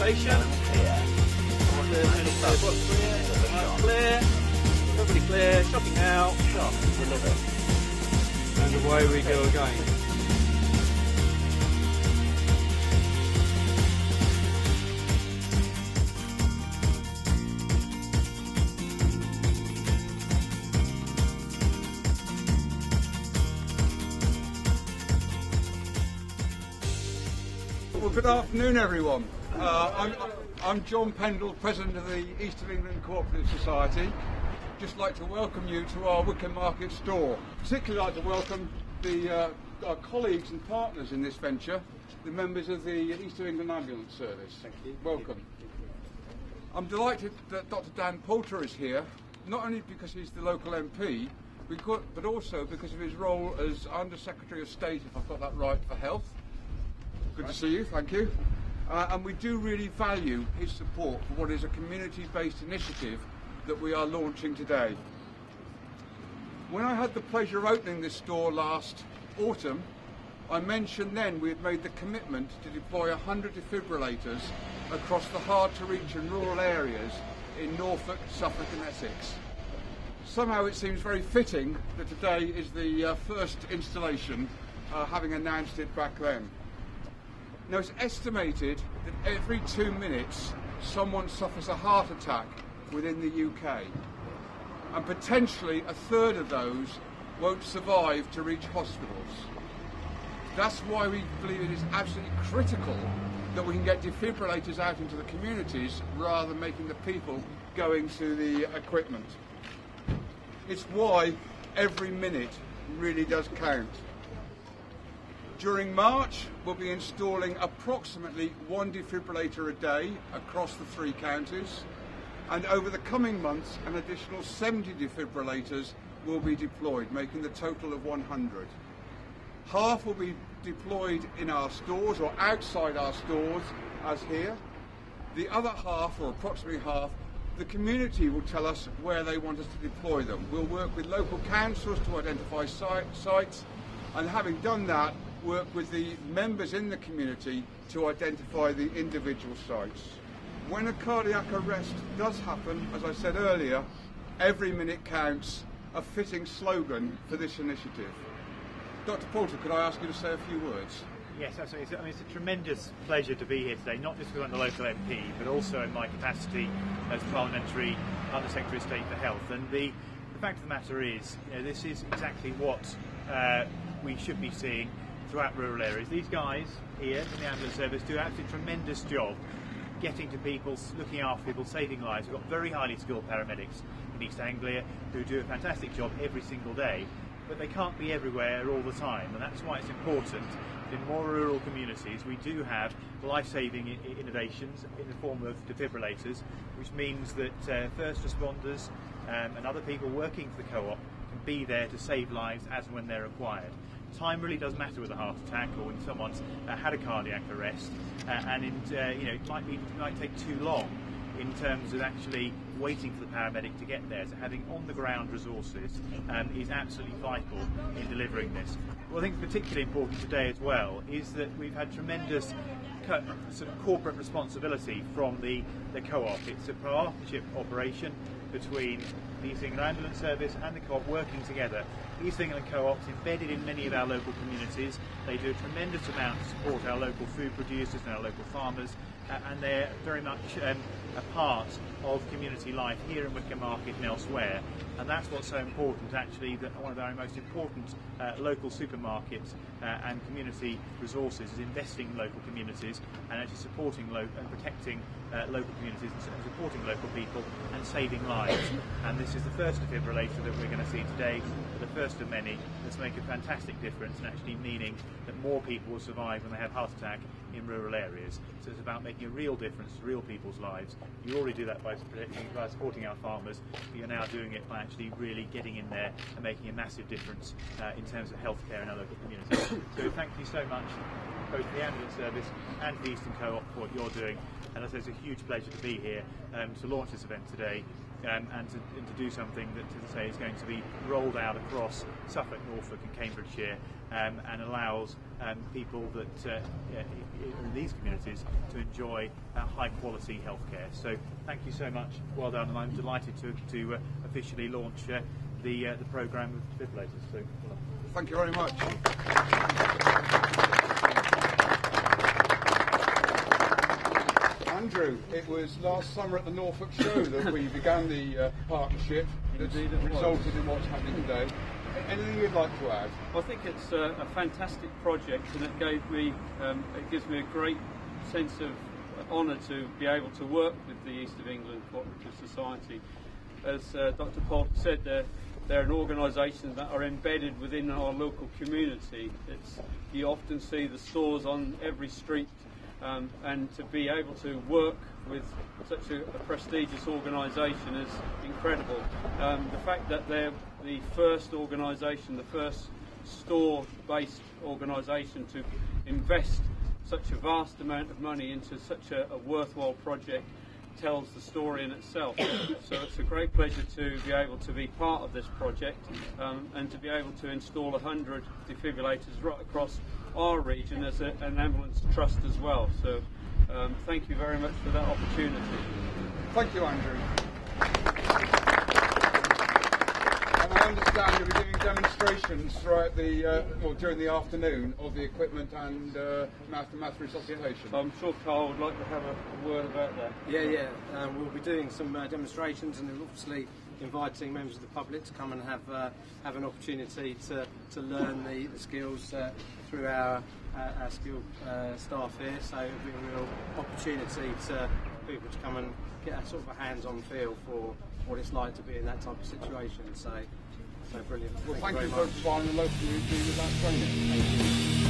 station. Clear. Everybody clear. Shopping now. Shop. Deliver. And away we go again. Well, good afternoon, everyone. I'm John Pendle, President of the East of England Co-operative Society. Just like to welcome you to our Wickham Market store. Particularly like to welcome our colleagues and partners in this venture, the members of the East of England Ambulance Service. Thank you. Welcome. I'm delighted that Dr Dan Poulter is here, not only because he's the local MP, but also because of his role as Under Secretary of State, if I've got that right, for Health. Good to see you, thank you. And we do really value his support for what is a community-based initiative that we are launching today. When I had the pleasure of opening this store last autumn, I mentioned then we had made the commitment to deploy 100 defibrillators across the hard-to-reach and rural areas in Norfolk, Suffolk and Essex. Somehow it seems very fitting that today is the first installation, having announced it back then. Now, it's estimated that every 2 minutes someone suffers a heart attack within the UK, and potentially a third of those won't survive to reach hospitals. That's why we believe it is absolutely critical that we can get defibrillators out into the communities rather than making the people going to the equipment. It's why every minute really does count. During March, we'll be installing approximately 1 defibrillator a day across the 3 counties, and over the coming months an additional 70 defibrillators will be deployed, making the total of 100. Half will be deployed in our stores or outside our stores, as here. The other half, or approximately half, the community will tell us where they want us to deploy them. We'll work with local councils to identify sites, and having done that, work with the members in the community to identify the individual sites. When a cardiac arrest does happen, as I said earlier, every minute counts, a fitting slogan for this initiative. Dr. Poulter, could I ask you to say a few words? Yes, absolutely. It's a tremendous pleasure to be here today, not just because I'm the local MP, but also in my capacity as Parliamentary Under Secretary of State for Health. And the fact of the matter is, this is exactly what we should be seeing throughout rural areas. These guys here in the ambulance service do an absolutely tremendous job getting to people, looking after people, saving lives. We've got very highly skilled paramedics in East Anglia who do a fantastic job every single day, but they can't be everywhere all the time, and that's why it's important in more rural communities we do have life-saving innovations in the form of defibrillators, which means that first responders and other people working for the co-op can be there to save lives as and when they're required. Time really does matter with a heart attack or when someone's had a cardiac arrest, and it might take too long in terms of actually waiting for the paramedic to get there. So having on-the-ground resources is absolutely vital in delivering this. What I think is particularly important today as well is that we've had tremendous sort of corporate responsibility from the co-op. It's a partnership operation between the East England Ambulance Service and the co-op working together. East England co-op's embedded in many of our local communities. They do a tremendous amount to support our local food producers and our local farmers, and they're very much a part of community life here in Wickham Market and elsewhere. And that's what's so important, actually, that one of our most important local supermarkets and community resources is investing in local communities and actually supporting and protecting local communities and supporting local people and saving lives. And this is the first defibrillator that we're going to see today, the first of many, that's make a fantastic difference and actually meaning that more people will survive when they have heart attack in rural areas. So it's about making a real difference to real people's lives. You already do that by supporting our farmers, but you're now doing it by actually really getting in there and making a massive difference in terms of healthcare in our local communities. So thank you so much, both to the Ambulance Service and the Eastern Co-op for what you're doing. And as I say, it's a huge pleasure to be here to launch this event today. and to do something that, as I say, is going to be rolled out across Suffolk, Norfolk and Cambridgeshire, and allows people that in these communities to enjoy high quality healthcare. So thank you so much, well done, and I'm delighted to officially launch the programme of defibrillators. So, well, thank you very much. Andrew, it was last summer at the Norfolk show that we began the partnership that resulted in what's happening today. Anything you'd like to add? I think it's a fantastic project, and it gives me a great sense of honour to be able to work with the East of England Co-operative Society. As Dr Poulter said, they're an organisation that are embedded within our local community. You often see the stores on every street, and to be able to work with such a prestigious organisation is incredible. The fact that they're the first organisation, the first store-based organisation to invest such a vast amount of money into such a worthwhile project tells the story in itself. So it's a great pleasure to be able to be part of this project, and to be able to install 100 defibrillators right across our region as an ambulance trust as well. So thank you very much for that opportunity. Thank you, Andrew. And I understand you'll be giving demonstrations throughout during the afternoon of the equipment and mouth resuscitation. I'm sure Carl would like to have a word about that. Yeah. We'll be doing some demonstrations, and obviously inviting members of the public to come and have an opportunity to learn the skills through our skilled staff here. So it'll be a real opportunity to people to come and get a sort of a hands-on feel for what it's like to be in that type of situation. So brilliant. Well, thank you for providing the local community with that training. Thank you.